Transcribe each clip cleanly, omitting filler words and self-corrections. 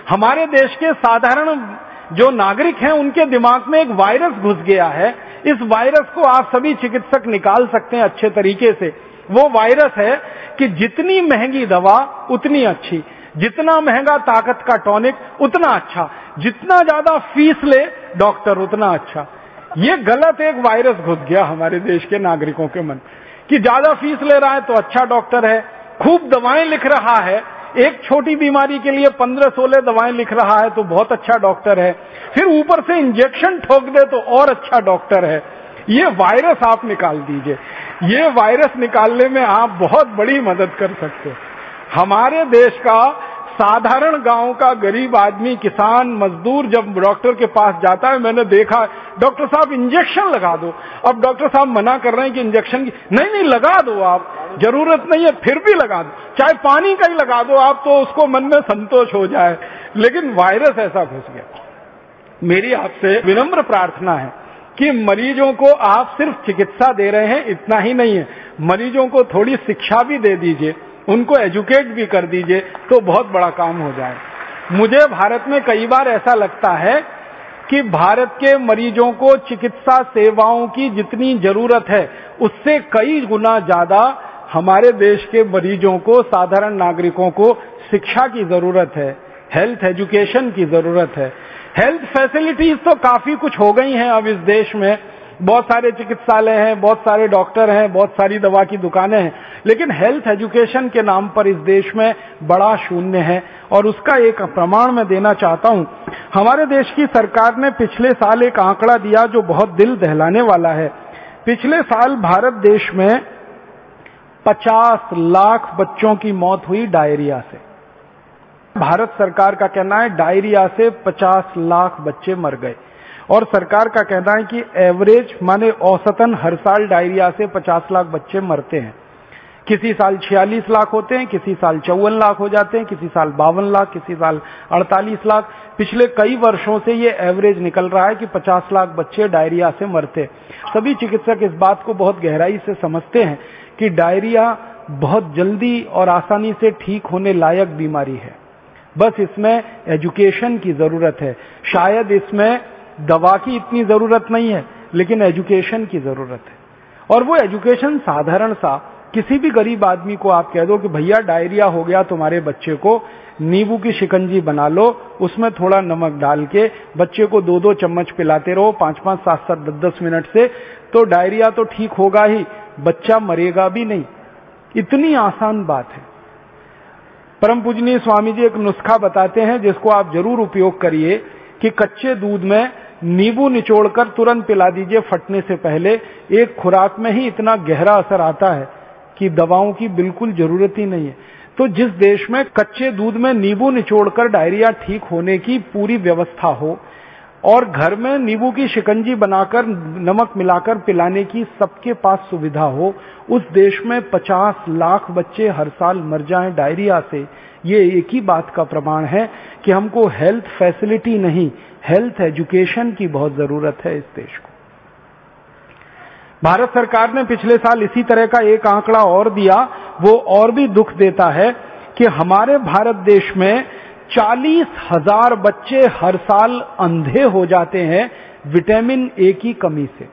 हमारे देश के साधारण जो नागरिक हैं उनके दिमाग में एक वायरस घुस गया है। इस वायरस को आप सभी चिकित्सक निकाल सकते हैं अच्छे तरीके से। वो वायरस है कि जितनी महंगी दवा उतनी अच्छी, जितना महंगा ताकत का टॉनिक उतना अच्छा, जितना ज्यादा फीस ले डॉक्टर उतना अच्छा। ये गलत एक वायरस घुस गया हमारे देश के नागरिकों के मन कि ज्यादा फीस ले रहा है तो अच्छा डॉक्टर है, खूब दवाएं लिख रहा है, एक छोटी बीमारी के लिए 15-16 दवाएं लिख रहा है तो बहुत अच्छा डॉक्टर है, फिर ऊपर से इंजेक्शन ठोक दे तो और अच्छा डॉक्टर है। ये वायरस आप निकाल दीजिए। ये वायरस निकालने में आप बहुत बड़ी मदद कर सकते हो। हमारे देश का साधारण गांव का गरीब आदमी, किसान, मजदूर जब डॉक्टर के पास जाता है, मैंने देखा डॉक्टर साहब इंजेक्शन लगा दो। अब डॉक्टर साहब मना कर रहे हैं कि इंजेक्शन की नहीं लगा दो, आप जरूरत नहीं है, फिर भी लगा दो, चाहे पानी का ही लगा दो आप, तो उसको मन में संतोष हो जाए। लेकिन वायरस ऐसा घुस गया। मेरी आपसे विनम्र प्रार्थना है कि मरीजों को आप सिर्फ चिकित्सा दे रहे हैं इतना ही नहीं है, मरीजों को थोड़ी शिक्षा भी दे दीजिए, उनको एजुकेट भी कर दीजिए तो बहुत बड़ा काम हो जाए। मुझे भारत में कई बार ऐसा लगता है कि भारत के मरीजों को चिकित्सा सेवाओं की जितनी जरूरत है उससे कई गुना ज्यादा हमारे देश के मरीजों को, साधारण नागरिकों को शिक्षा की जरूरत है, हेल्थ एजुकेशन की जरूरत है। हेल्थ फैसिलिटीज तो काफी कुछ हो गई हैं अब इस देश में, बहुत सारे चिकित्सालय हैं, बहुत सारे डॉक्टर हैं, बहुत सारी दवा की दुकानें हैं, लेकिन हेल्थ एजुकेशन के नाम पर इस देश में बड़ा शून्य है। और उसका एक प्रमाण मैं देना चाहता हूं। हमारे देश की सरकार ने पिछले साल एक आंकड़ा दिया जो बहुत दिल दहलाने वाला है। पिछले साल भारत देश में 50 लाख बच्चों की मौत हुई डायरिया से। भारत सरकार का कहना है डायरिया से 50 लाख बच्चे मर गए, और सरकार का कहना है कि एवरेज माने औसतन हर साल डायरिया से 50 लाख बच्चे मरते हैं। किसी साल 46 लाख होते हैं, किसी साल 54 लाख हो जाते हैं, किसी साल 52 लाख, किसी साल 48 लाख। पिछले कई वर्षों से ये एवरेज निकल रहा है कि 50 लाख बच्चे डायरिया से मरते। सभी चिकित्सक इस बात को बहुत गहराई से समझते हैं कि डायरिया बहुत जल्दी और आसानी से ठीक होने लायक बीमारी है, बस इसमें एजुकेशन की जरूरत है। शायद इसमें दवा की इतनी जरूरत नहीं है, लेकिन एजुकेशन की जरूरत है। और वो एजुकेशन साधारण सा, किसी भी गरीब आदमी को आप कह दो कि भैया डायरिया हो गया तुम्हारे बच्चे को, नींबू की शिकंजी बना लो, उसमें थोड़ा नमक डाल के बच्चे को 2-2 चम्मच पिलाते रहो 5-5, 7-7, 10-10 मिनट से, तो डायरिया तो ठीक होगा ही, बच्चा मरेगा भी नहीं। इतनी आसान बात है। परम पूजनीय स्वामी जी एक नुस्खा बताते हैं जिसको आप जरूर उपयोग करिए कि कच्चे दूध में नींबू निचोड़कर तुरंत पिला दीजिए फटने से पहले। एक खुराक में ही इतना गहरा असर आता है कि दवाओं की बिल्कुल जरूरत ही नहीं है। तो जिस देश में कच्चे दूध में नींबू निचोड़कर डायरिया ठीक होने की पूरी व्यवस्था हो और घर में नींबू की शिकंजी बनाकर नमक मिलाकर पिलाने की सबके पास सुविधा हो, उस देश में 50 लाख बच्चे हर साल मर जाएं डायरिया से, ये एक ही बात का प्रमाण है कि हमको हेल्थ फैसिलिटी नहीं, हेल्थ एजुकेशन की बहुत जरूरत है इस देश को। भारत सरकार ने पिछले साल इसी तरह का एक आंकड़ा और दिया, वो और भी दुख देता है कि हमारे भारत देश में 40,000 बच्चे हर साल अंधे हो जाते हैं विटामिन ए की कमी से।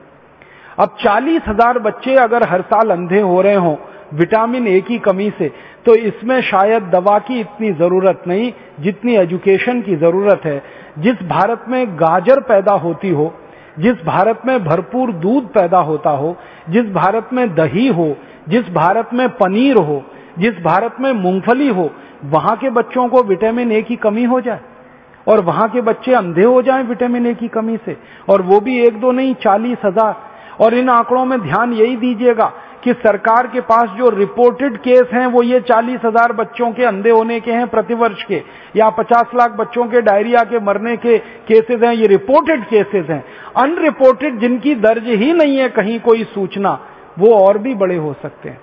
अब 40,000 बच्चे अगर हर साल अंधे हो रहे हों विटामिन ए की कमी से, तो इसमें शायद दवा की इतनी जरूरत नहीं जितनी एजुकेशन की जरूरत है। जिस भारत में गाजर पैदा होती हो, जिस भारत में भरपूर दूध पैदा होता हो, जिस भारत में दही हो, जिस भारत में पनीर हो, जिस भारत में मूंगफली हो, वहां के बच्चों को विटामिन ए की कमी हो जाए और वहां के बच्चे अंधे हो जाएं विटामिन ए की कमी से, और वो भी 1-2 नहीं 40,000। और इन आंकड़ों में ध्यान यही दीजिएगा कि सरकार के पास जो रिपोर्टेड केस हैं वो ये 40,000 बच्चों के अंधे होने के हैं प्रतिवर्ष के, या 50 लाख बच्चों के डायरिया के मरने के केसेस हैं, ये रिपोर्टेड केसेस हैं। अनरिपोर्टेड जिनकी दर्ज ही नहीं है कहीं कोई सूचना, वो और भी बड़े हो सकते हैं।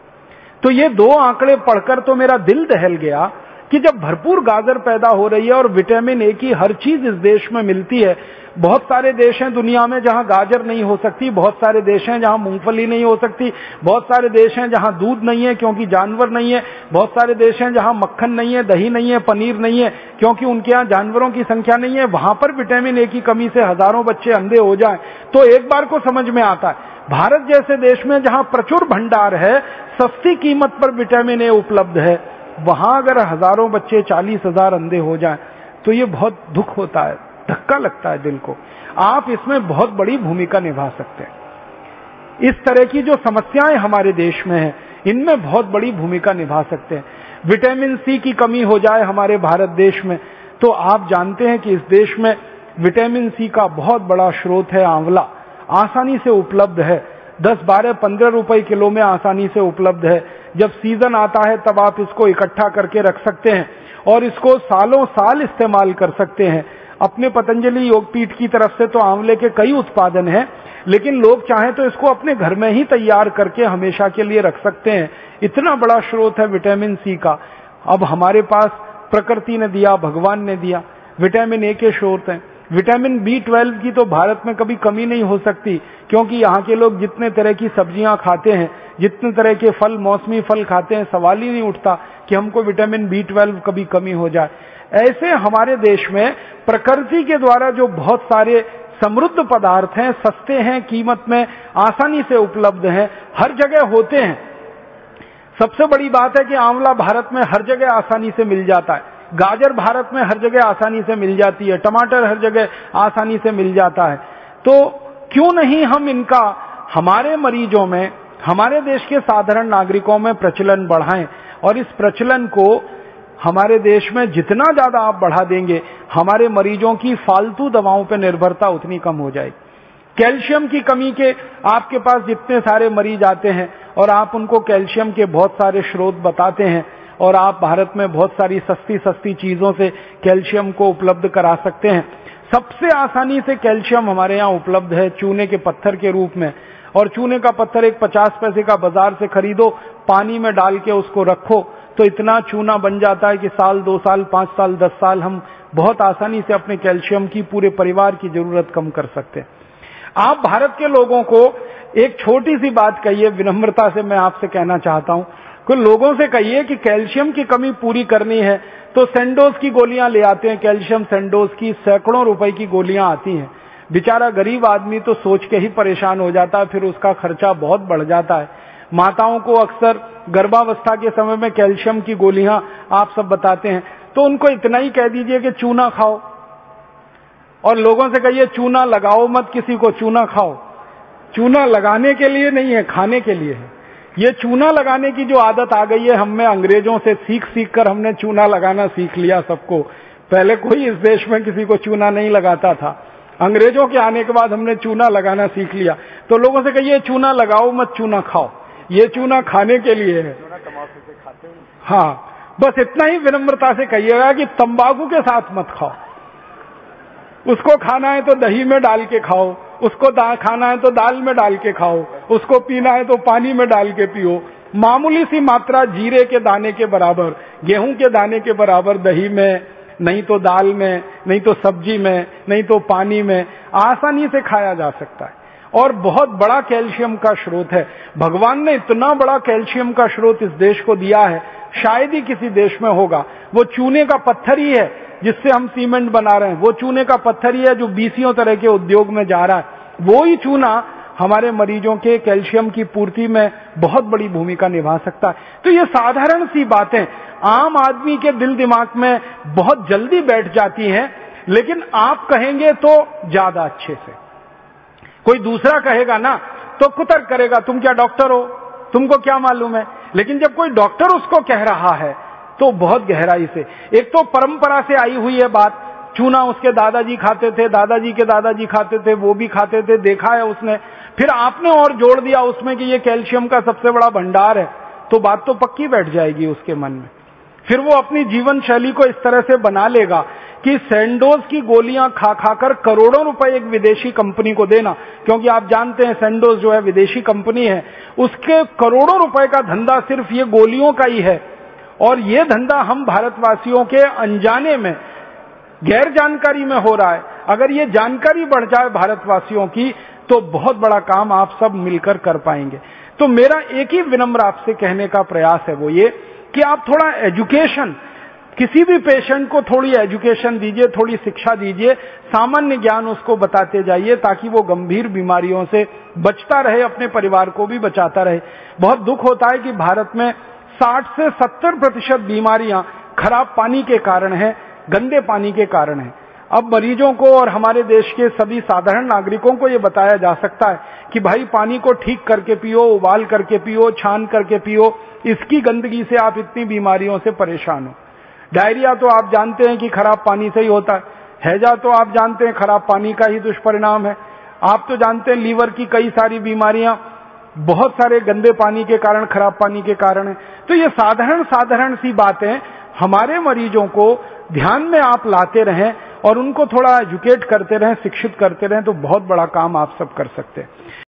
तो ये 2 आंकड़े पढ़कर तो मेरा दिल दहल गया कि जब भरपूर गाजर पैदा हो रही है और विटामिन ए की हर चीज इस देश में मिलती है, बहुत सारे देश हैं दुनिया में जहां गाजर नहीं हो सकती, बहुत सारे देश हैं जहां मूंगफली नहीं हो सकती, बहुत सारे देश हैं जहां दूध नहीं है क्योंकि जानवर नहीं है, बहुत सारे देश हैं जहां मक्खन नहीं है, दही नहीं है, पनीर नहीं है क्योंकि उनके यहाँ जानवरों की संख्या नहीं है। वहां पर विटामिन ए की कमी से हजारों बच्चे अंधे हो जाएं तो एक बार को समझ में आता है। भारत जैसे देश में जहां प्रचुर भंडार है, सस्ती कीमत पर विटामिन ए उपलब्ध है, वहां अगर हजारों बच्चे 40,000 अंधे हो जाएं तो ये बहुत दुख होता है, धक्का लगता है दिल को। आप इसमें बहुत बड़ी भूमिका निभा सकते हैं। इस तरह की जो समस्याएं हमारे देश में हैं, इनमें बहुत बड़ी भूमिका निभा सकते हैं। विटामिन सी की कमी हो जाए हमारे भारत देश में, तो आप जानते हैं कि इस देश में विटामिन सी का बहुत बड़ा स्रोत है आंवला, आसानी से उपलब्ध है, 10, 12, 15 रुपए किलो में आसानी से उपलब्ध है। जब सीजन आता है तब आप इसको इकट्ठा करके रख सकते हैं और इसको सालों साल इस्तेमाल कर सकते हैं। अपने पतंजलि योगपीठ की तरफ से तो आंवले के कई उत्पादन हैं, लेकिन लोग चाहें तो इसको अपने घर में ही तैयार करके हमेशा के लिए रख सकते हैं। इतना बड़ा स्रोत है विटामिन सी का। अब हमारे पास प्रकृति ने दिया, भगवान ने दिया, विटामिन ए के स्रोत हैं। विटामिन B12 की तो भारत में कभी कमी नहीं हो सकती, क्योंकि यहाँ के लोग जितने तरह की सब्जियां खाते हैं, जितने तरह के फल, मौसमी फल खाते हैं, सवाल ही नहीं उठता कि हमको विटामिन B12 कभी कमी हो जाए। ऐसे हमारे देश में प्रकृति के द्वारा जो बहुत सारे समृद्ध पदार्थ हैं, सस्ते हैं, कीमत में आसानी से उपलब्ध हैं, हर जगह होते हैं। सबसे बड़ी बात है कि आंवला भारत में हर जगह आसानी से मिल जाता है, गाजर भारत में हर जगह आसानी से मिल जाती है, टमाटर हर जगह आसानी से मिल जाता है। तो क्यों नहीं हम इनका हमारे मरीजों में, हमारे देश के साधारण नागरिकों में प्रचलन बढ़ाएं, और इस प्रचलन को हमारे देश में जितना ज्यादा आप बढ़ा देंगे, हमारे मरीजों की फालतू दवाओं पर निर्भरता उतनी कम हो जाएगी। कैल्शियम की कमी के आपके पास जितने सारे मरीज आते हैं और आप उनको कैल्शियम के बहुत सारे स्रोत बताते हैं, और आप भारत में बहुत सारी सस्ती सस्ती चीजों से कैल्शियम को उपलब्ध करा सकते हैं। सबसे आसानी से कैल्शियम हमारे यहाँ उपलब्ध है चूने के पत्थर के रूप में, और चूने का पत्थर एक 50 पैसे का बाजार से खरीदो, पानी में डाल के उसको रखो तो इतना चूना बन जाता है कि साल, 2 साल, 5 साल, 10 साल हम बहुत आसानी से अपने कैल्शियम की पूरे परिवार की जरूरत कम कर सकते हैं। आप भारत के लोगों को एक छोटी सी बात कहिए, विनम्रता से मैं आपसे कहना चाहता हूं, कुछ लोगों से कहिए कि कैल्शियम की कमी पूरी करनी है तो सेंडोज की गोलियां ले आते हैं। कैल्शियम सेंडोज की सैकड़ों रुपए की गोलियां आती हैं। बेचारा गरीब आदमी तो सोच के ही परेशान हो जाता है, फिर उसका खर्चा बहुत बढ़ जाता है। माताओं को अक्सर गर्भावस्था के समय में कैल्शियम की गोलियां आप सब बताते हैं, तो उनको इतना ही कह दीजिए कि चूना खाओ, और लोगों से कहिए चूना लगाओ मत, किसी को चूना खाओ। चूना लगाने के लिए नहीं है, खाने के लिए है। ये चूना लगाने की जो आदत आ गई है हम में, अंग्रेजों से सीख सीख कर हमने चूना लगाना सीख लिया सबको। पहले कोई इस देश में किसी को चूना नहीं लगाता था, अंग्रेजों के आने के बाद हमने चूना लगाना सीख लिया। तो लोगों से कहिए चूना लगाओ मत, चूना खाओ। ये चूना खाने के लिए है। हाँ, बस इतना ही विनम्रता से कहिएगा कि तंबाकू के साथ मत खाओ। उसको खाना है तो दही में डाल के खाओ, उसको खाना है तो दाल में डाल के खाओ, उसको पीना है तो पानी में डाल के पियो। मामूली सी मात्रा जीरे के दाने के बराबर, गेहूं के दाने के बराबर दही में, नहीं तो दाल में, नहीं तो सब्जी में, नहीं तो पानी में आसानी से खाया जा सकता है, और बहुत बड़ा कैल्शियम का स्रोत है। भगवान ने इतना बड़ा कैल्शियम का स्रोत इस देश को दिया है, शायद ही किसी देश में होगा। वो चूने का पत्थर ही है जिससे हम सीमेंट बना रहे हैं, वो चूने का पत्थर ही है जो 20 तरह के उद्योग में जा रहा है। वो ही चूना हमारे मरीजों के कैल्शियम की पूर्ति में बहुत बड़ी भूमिका निभा सकता है। तो ये साधारण सी बातें आम आदमी के दिल दिमाग में बहुत जल्दी बैठ जाती हैं, लेकिन आप कहेंगे तो ज्यादा अच्छे से। कोई दूसरा कहेगा ना तो कुतर्क करेगा, तुम क्या डॉक्टर हो, तुमको क्या मालूम है। लेकिन जब कोई डॉक्टर उसको कह रहा है तो बहुत गहराई से, एक तो परंपरा से आई हुई है बात, चूना उसके दादाजी खाते थे, दादाजी के दादाजी खाते थे, वो भी खाते थे, देखा है उसने। फिर आपने और जोड़ दिया उसमें कि ये कैल्शियम का सबसे बड़ा भंडार है, तो बात तो पक्की बैठ जाएगी उसके मन में। फिर वो अपनी जीवन शैली को इस तरह से बना लेगा कि सैंडोज की गोलियां खा खाकर करोड़ों रुपए एक विदेशी कंपनी को देना, क्योंकि आप जानते हैं सैंडोज जो है विदेशी कंपनी है, उसके करोड़ों रुपए का धंधा सिर्फ ये गोलियों का ही है। और ये धंधा हम भारतवासियों के अनजाने में, गैर जानकारी में हो रहा है। अगर ये जानकारी बढ़ जाए भारतवासियों की तो बहुत बड़ा काम आप सब मिलकर कर पाएंगे। तो मेरा एक ही विनम्र आपसे कहने का प्रयास है वो ये कि आप थोड़ा एजुकेशन, किसी भी पेशेंट को थोड़ी एजुकेशन दीजिए, थोड़ी शिक्षा दीजिए, सामान्य ज्ञान उसको बताते जाइए ताकि वो गंभीर बीमारियों से बचता रहे, अपने परिवार को भी बचाता रहे। बहुत दुख होता है कि भारत में 60 से 70% बीमारियां खराब पानी के कारण है, गंदे पानी के कारण है। अब मरीजों को और हमारे देश के सभी साधारण नागरिकों को ये बताया जा सकता है कि भाई पानी को ठीक करके पियो, उबाल करके पियो, छान करके पियो, इसकी गंदगी से आप इतनी बीमारियों से परेशान हो। डायरिया तो आप जानते हैं कि खराब पानी से ही होता है, हैजा तो आप जानते हैं खराब पानी का ही दुष्परिणाम है। आप तो जानते हैं लीवर की कई सारी बीमारियां बहुत सारे गंदे पानी के कारण, खराब पानी के कारण है। तो ये साधारण सी बातें हमारे मरीजों को ध्यान में आप लाते रहें और उनको थोड़ा एजुकेट करते रहें, शिक्षित करते रहें, तो बहुत बड़ा काम आप सब कर सकते हैं।